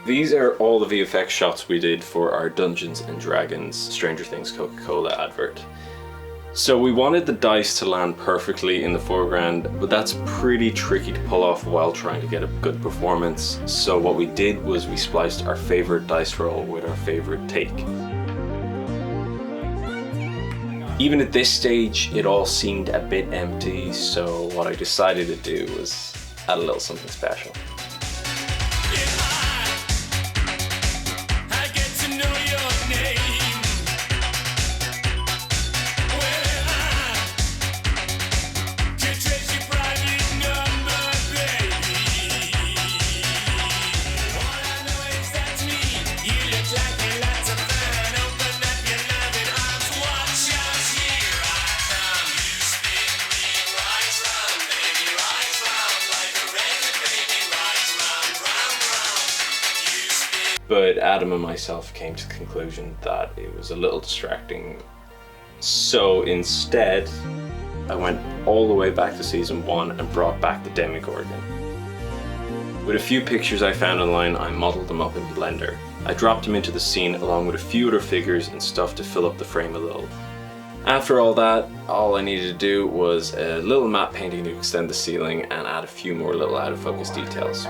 These are all the VFX shots we did for our Dungeons and Dragons Stranger Things Coca-Cola advert. So we wanted the dice to land perfectly in the foreground, but that's pretty tricky to pull off while trying to get a good performance. So what we did was we spliced our favorite dice roll with our favorite take. Even at this stage, it all seemed a bit empty, so what I decided to do was add a little something special. But Adam and myself came to the conclusion that it was a little distracting. So instead, I went all the way back to season 1 and brought back the Demogorgon. With a few pictures I found online, I modeled them up in Blender. I dropped them into the scene along with a few other figures and stuff to fill up the frame a little. After all that, all I needed to do was a little matte painting to extend the ceiling and add a few more little out of focus details.